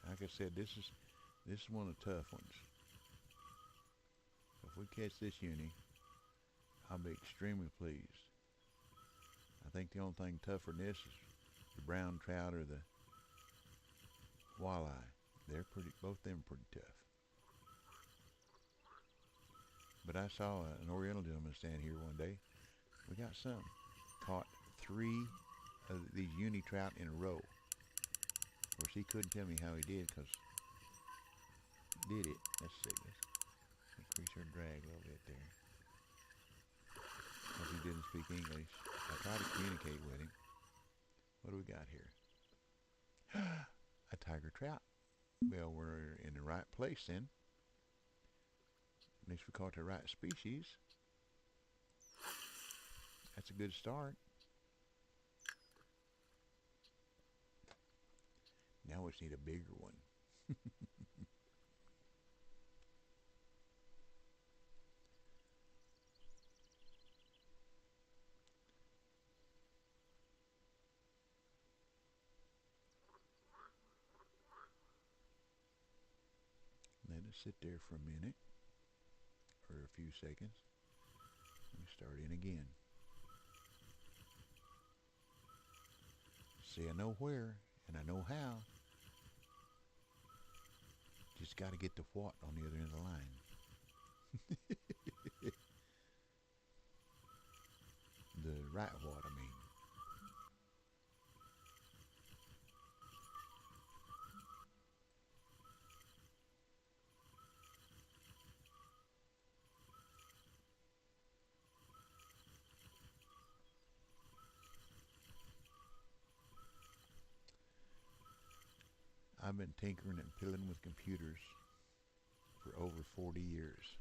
Like I said, this is one of the tough ones. So if we catch this uni, I'll be extremely pleased. I think the only thing tougher than this is the brown trout or the walleye. They're both of them pretty tough. But I saw an Oriental gentleman stand here one day. We got some. Caught 3 of these uni trout in a row. Of course, he couldn't tell me how he did because did it. Let's see. Let's increase our drag a little bit there. Because he didn't speak English. I tried to communicate with him. What do we got here? A tiger trout. Well, we're in the right place then. At least we caught the right species. That's a good start. Now we just need a bigger one. Let it sit there for a minute or a few seconds. Let me start in again. See, I know where and I know how. Just got to get the what on the other end of the line. The right what, I mean. I've been tinkering and piddling with computers for over 40 years.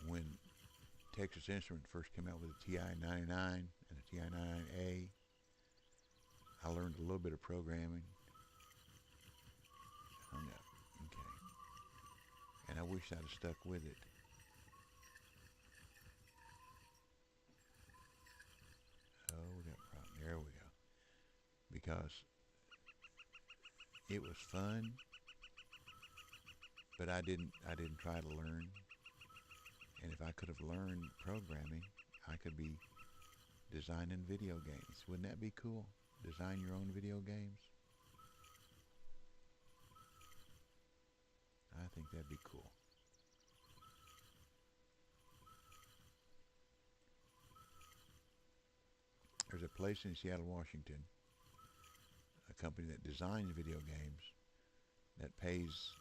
When Texas Instruments first came out with the TI-99 and the TI-99A, I learned a little bit of programming. Hung up. Okay. And I wish I'd have stuck with it. Oh, we got a problem. There we go. Because it was fun, but I didn't try to learn. And if I could have learned programming, I could be designing video games. Wouldn't that be cool? Design your own video games? I think that'd be cool. There's a place in Seattle, Washington, a company that designs video games that pays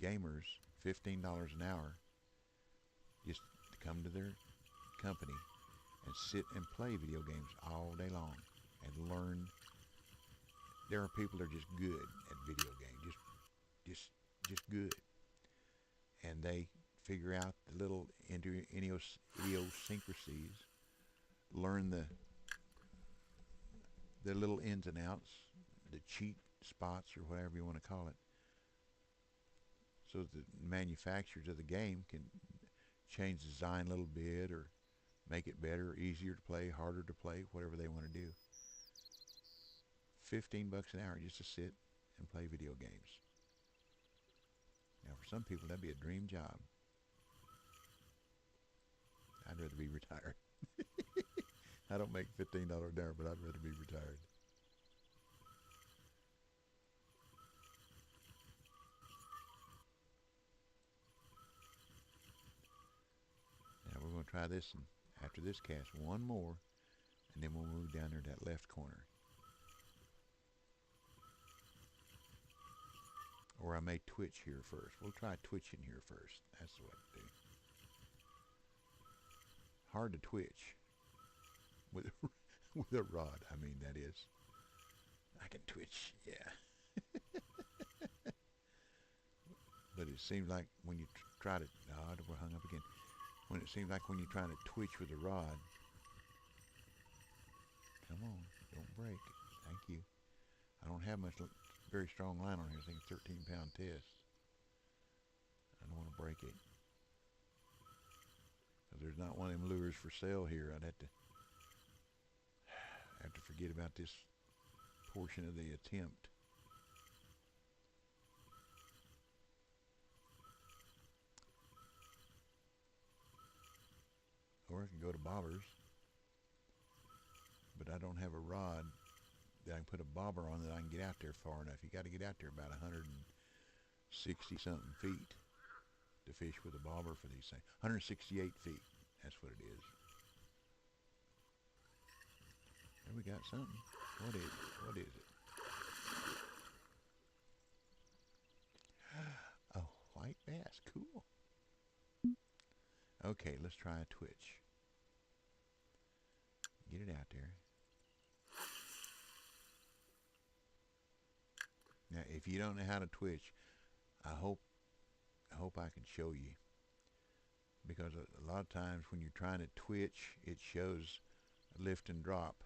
gamers $15 an hour just to come to their company and sit and play video games all day long and learn. There are people that are just good at video games, just good, and they figure out the little idiosyncrasies, learn the little ins and outs, the cheat spots or whatever you want to call it, so that the manufacturers of the game can change the design a little bit or make it better, easier to play, harder to play, whatever they want to do. $15 an hour just to sit and play video games. Now, for some people, that'd be a dream job. I'd rather be retired. I don't make $15 an hour, but I'd rather be retired. Now we're going to try this, and after this cast, one more, and then we'll move down there to that left corner. Or I may twitch here first. We'll try twitching here first. That's what I do. Hard to twitch with with a rod. I mean, that is. I can twitch, yeah. But it seems like when you try to, we're hung up again. When it seems like when you're trying to twitch with a rod, come on, don't break. Thank you. I don't have much very strong line on here. I think it's a 13-pound test. I don't want to break it. Because there's not one of them lures for sale here. I'd have to forget about this portion of the attempt. Or I can go to bobbers. But I don't have a rod that I can put a bobber on that I can get out there far enough. You got to get out there about 160 something feet to fish with a bobber for these things. 168 feet. That's what it is. There we got something. What is it? What is it? A white bass. Cool. Okay, let's try a twitch. Get it out there. Now, if you don't know how to twitch, I hope I can show you, because a lot of times when you're trying to twitch, it shows lift and drop.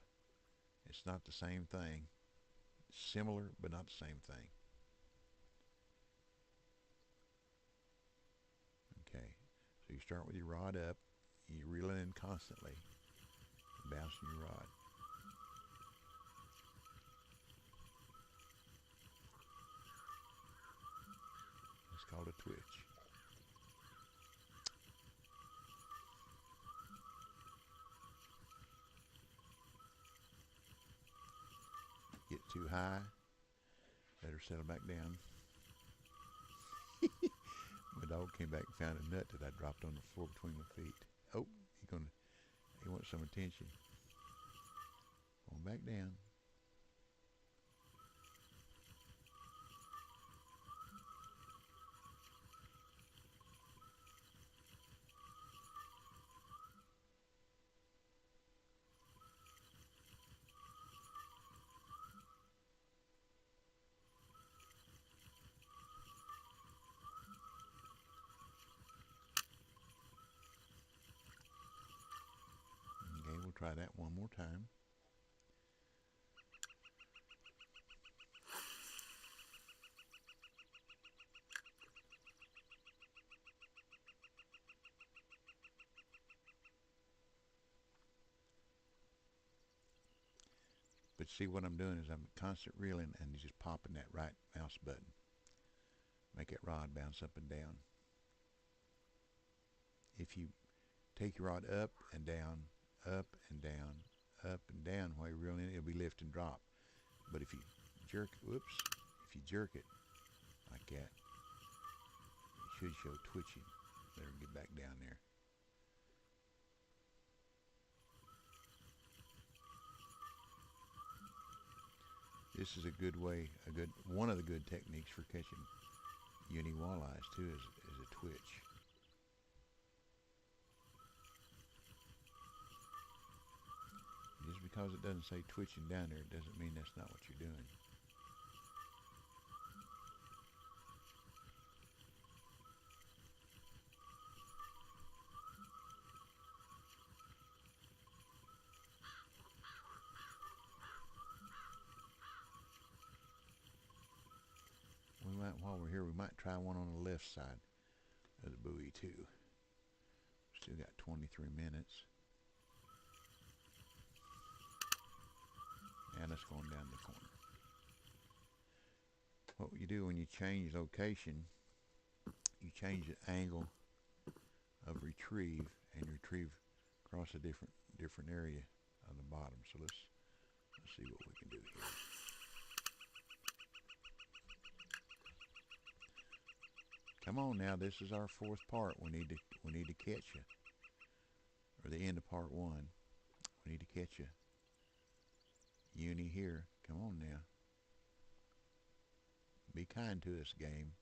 It's not the same thing. Similar, but not the same thing. Okay, so you start with your rod up, you reel it in constantly, bouncing your rod. It's called a twitch. Get too high, let her settle back down. My dog came back and found a nut that I dropped on the floor between my feet. Oh, he wants some attention. Going back down. Okay, we'll try that one more time. But see, what I'm doing is I'm constant reeling and just popping that right mouse button. Make that rod bounce up and down. If you take your rod up and down, up and down, up and down while you're reeling it, it'll be lift and drop. But if you jerk, whoops, if you jerk it like that, it should show twitching. Let her get back down there. This is a good way, one of the good techniques for catching uni walleyes too, is a twitch. Just because it doesn't say twitching down there, it doesn't mean that's not what you're doing. While we're here, we might try one on the left side of the buoy too. Still got 23 minutes. And it's going down the corner. What you do when you change location, you change the angle of retrieve, and you retrieve across a different area of the bottom. So let's see what we can do here. Come on now, this is our fourth part. We need to catch you, or the end of part one. We need to catch you. Uni here. Come on now. Be kind to us, game.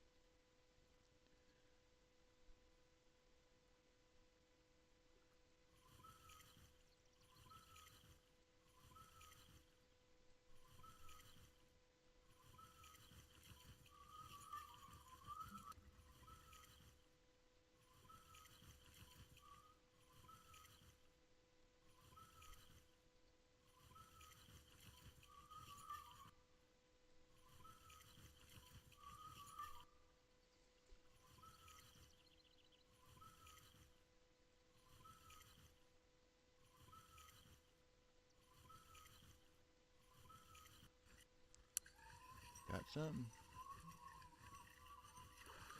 Got something.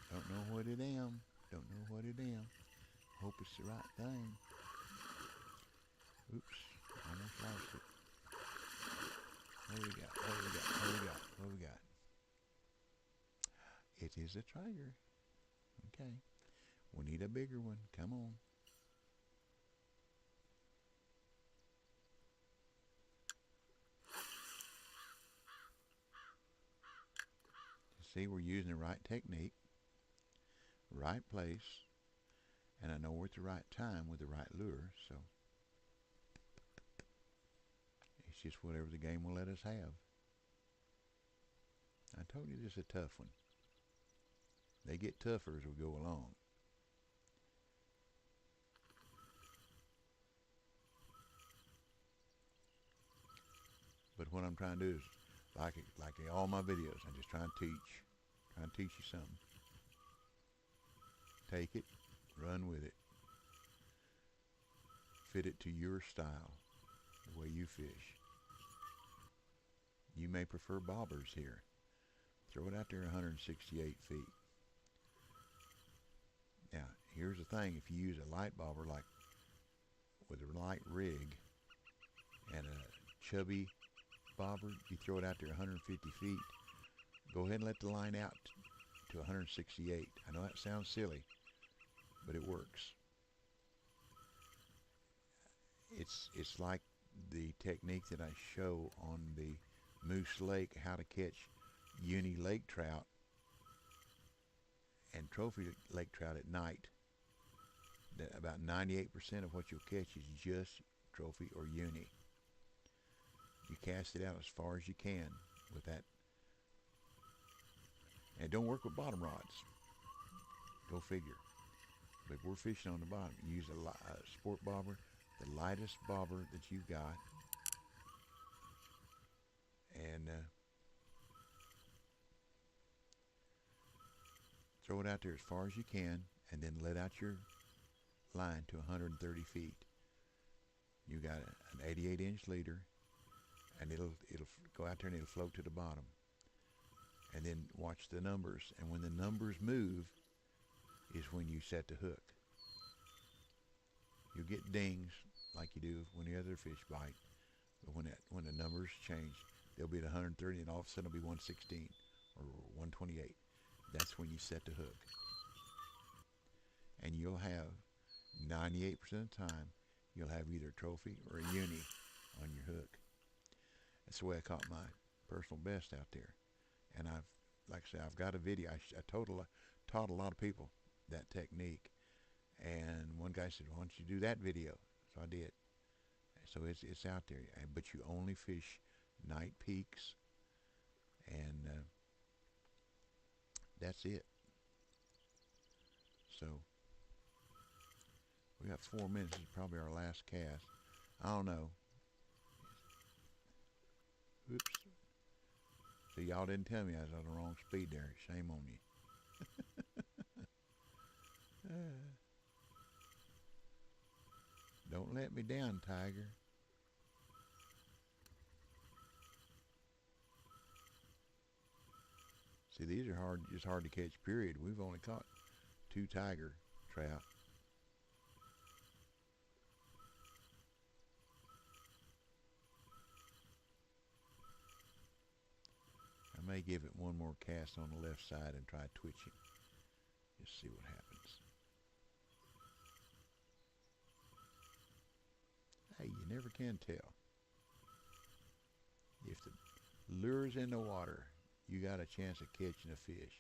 Don't know what it am. Don't know what it am. Hope it's the right thing. Oops, almost lost it. What do we got? What do we got? What do we got? What do we got? It is a tiger. Okay. We need a bigger one. Come on. See, we're using the right technique, right place, and I know we're at the right time with the right lure, so it's just whatever the game will let us have. I told you this is a tough one. They get tougher as we go along. But what I'm trying to do is, like all my videos, I just try and teach you something. Take it, run with it, fit it to your style, the way you fish. You may prefer bobbers here. Throw it out there 168 feet. Now, here's the thing. If you use a light bobber, like with a light rig and a chubby bobber, you throw it out there 150 feet. Go ahead and let the line out to 168. I know that sounds silly, but it works. It's like the technique that I show on the Moose Lake, how to catch uni lake trout and trophy lake trout at night. That about 98% of what you'll catch is just trophy or uni. You cast it out as far as you can with that. And don't work with bottom rods. Go figure. But we're fishing on the bottom. Use a sport bobber, the lightest bobber that you've got. And throw it out there as far as you can, and then let out your line to 130 feet. You got an 88-inch leader, and it'll go out there and it'll float to the bottom. And then watch the numbers, and when the numbers move is when you set the hook. You'll get dings like you do when the other fish bite, but when the numbers change, they'll be at 130, and all of a sudden it'll be 116 or 128. That's when you set the hook. And you'll have 98% of the time, you'll have either a trophy or a uni on your hook. That's the way I caught my personal best out there. And like I say, I've got a video. I taught a lot of people that technique. And one guy said, "Why don't you do that video?" So I did. So it's out there. But you only fish night peaks, and that's it. So we got 4 minutes. This is probably our last cast. I don't know. Oops. So y'all didn't tell me I was on the wrong speed there. Shame on you. Don't let me down, Tiger. See, these are just hard to catch, period. We've only caught 2 tiger trout. I may give it one more cast on the left side and try twitching. Just see what happens. Hey, you never can tell. If the lure's in the water, you got a chance of catching a fish.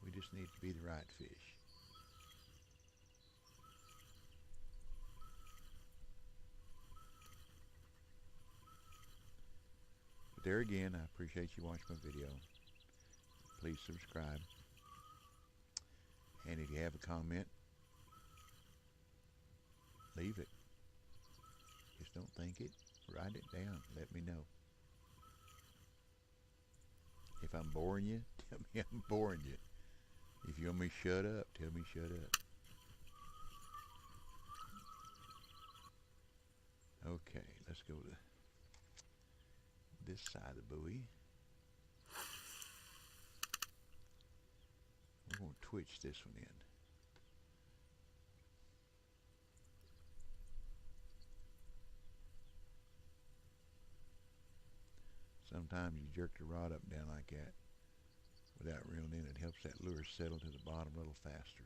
We just need to be the right fish. But there again, I appreciate you watching my video. Please subscribe. And if you have a comment, leave it. Just don't think it. Write it down. Let me know. If I'm boring you, tell me I'm boring you. If you want me to shut up, tell me shut up. Okay, let's go to this side of the buoy. We're going to twitch this one in. Sometimes you jerk the rod up and down like that without reeling in. It helps that lure settle to the bottom a little faster.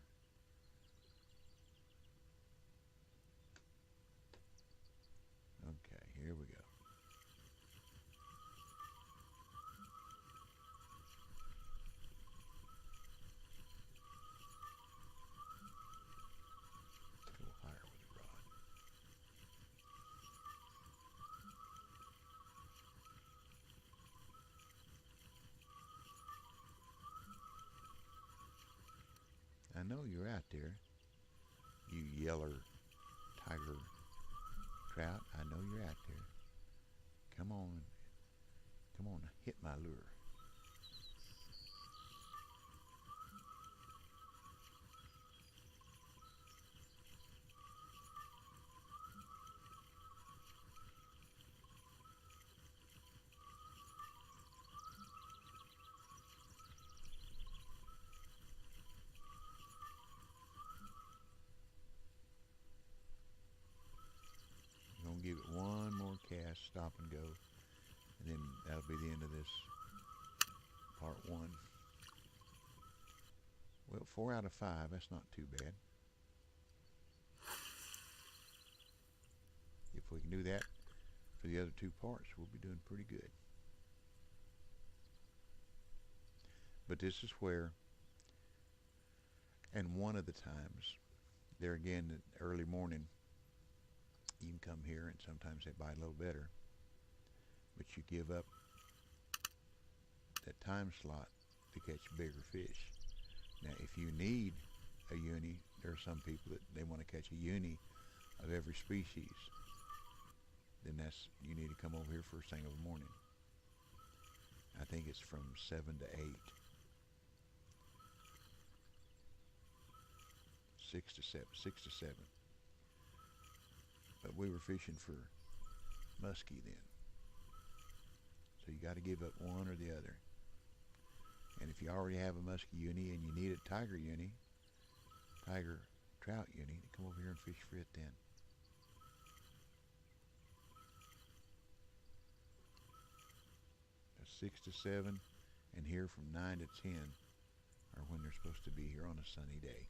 Okay, here we go. Go higher with the rod. know you're out there, you yeller tiger trout. I know you're out there. Come on, come on, hit my lure. You're gonna give it one more cast, stop and go, and then that'll be the end of this part one. Well, 4 out of 5. That's not too bad. If we can do that for the other two parts, we'll be doing pretty good. But this is where, and one of the times, there again, early morning, you can come here and sometimes they bite a little better, but you give up that time slot to catch bigger fish. Now, if you need a uni, there are some people that they want to catch a uni of every species. Then you need to come over here first thing in the morning. I think it's from 7 to 8, 6 to 7, 6 to 7. But we were fishing for muskie then, so you got to give up one or the other. And if you already have a muskie uni and you need a tiger uni, tiger trout uni, come over here and fish for it then. That's 6 to 7, and here from 9 to 10 are when they're supposed to be here on a sunny day.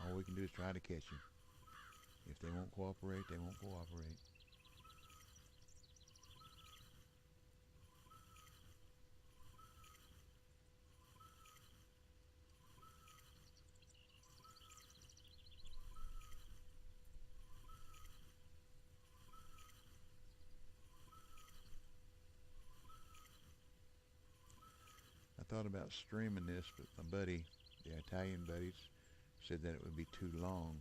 All we can do is try to catch them. If they won't cooperate, they won't cooperate. I thought about streaming this, but my buddy, the Italian buddies, said that it would be too long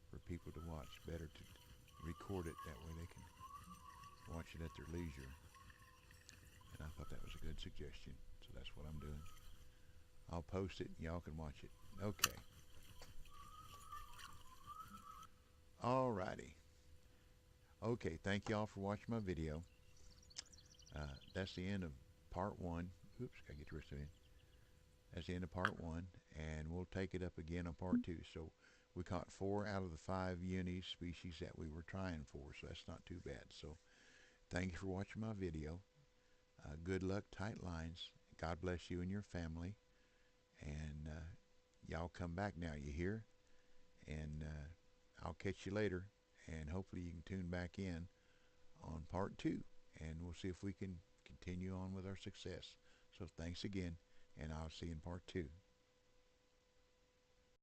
for people to watch. Better to record it, that way they can watch it at their leisure. And I thought that was a good suggestion, so that's what I'm doing. I'll post it and y'all can watch it. Okay. Alrighty. Okay, thank y'all for watching my video. That's the end of part one. Oops, gotta get the rest of it in. That's the end of part one, and we'll take it up again on part two. So we caught 4 out of the 5 uni species that we were trying for, so that's not too bad. So thank you for watching my video. Good luck, tight lines. God bless you and your family, and y'all come back now, you hear? And I'll catch you later, and hopefully you can tune back in on part 2, and we'll see if we can continue on with our success. So thanks again, and I'll see you in part 2.